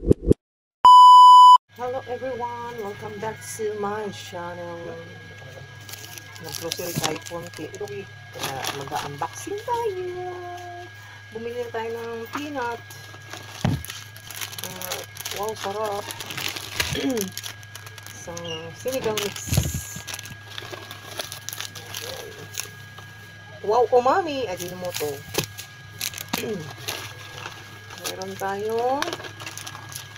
Hello everyone! Welcome back to my channel. Nag-grocery tayo konti. Kaya mag-unboxing tayo. Bumili na tayo ng peanut. Wow, sarap. Isang sinigang mix. Wow, umami! Ajinomoto. Meron tayong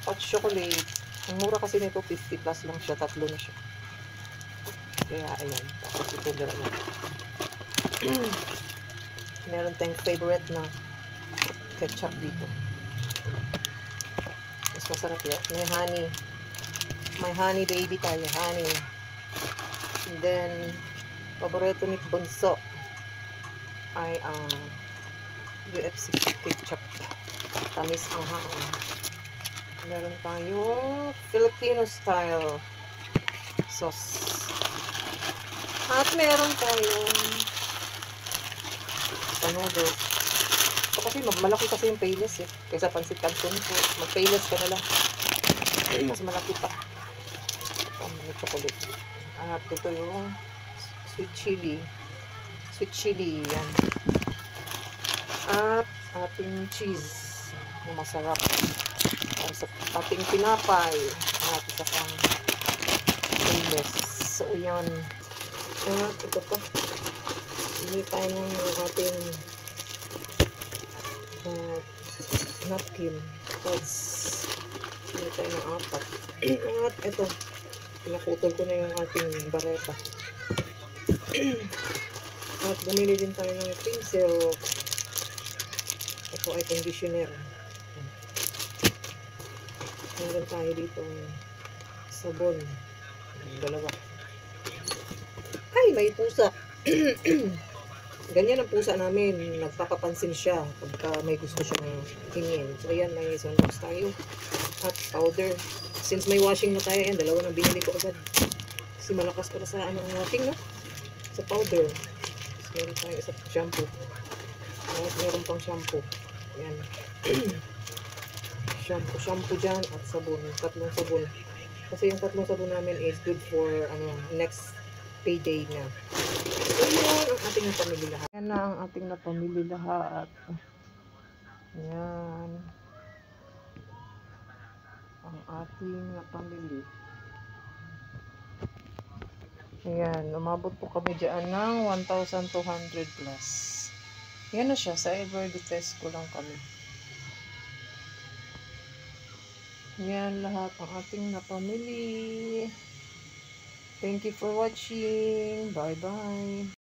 hot chocolate. Ang mura kasi nito, 50 plus lang siya. Tatlo na siya. Kaya, ayan. Tapos ito dalawa. Meron tayong favorite na ketchup dito. Mas masarap yun. May honey. May honey baby tayo. Honey. And then, paborito ni Bunso ay ang UFC ketchup. Tamis ang hangin. Meron tayong Filipino style sauce. At meron tayong panudok. So, kasi malaki kasi yung payless eh. Kaysa pansit canton po. Mag-payless ka na lang. Mas malaki pa. May chocolate. At ito yung sweet chili. Sweet chili. Yan. At ating cheese. Na masarap. Sa ating pinapay. At isa pang payless. So, yan. At ito pa. Hindi tayo ng ating napkin. Tapos, hindi tayo ng apat. At ito, pinakutol ko na yung ating bareta. At bumili din tayo ng pincel. Ito ay conditioner. Meron tayo dito sabon. Dalawa. Ay, may pusa. Ganyan ang pusa namin. Nagpapapansin siya pagka may gusto siyang tingin. So, ayan, may sunbox tayo. At powder. Since may washing na tayo, ayan, dalawa na binili ko agad. Kasi malakas para sa ano ang washing, no? Sa powder. So, meron tayo isa shampoo. At meron pang shampoo. Ayan. Shampoo dyan at sabon. Tatlong sabon. Kasi yung tatlong sabon namin is good for next payday na. So, yun ang ating napamili lahat. Yan na ang ating napamili lahat. Yan. Ang ating napamili. Ayan. Umabot po kami dyan ng 1,200 plus. Yan na siya. Sa Evertest ko lang kami. Yan lahat ang ating napamili. Thank you for watching. Bye-bye.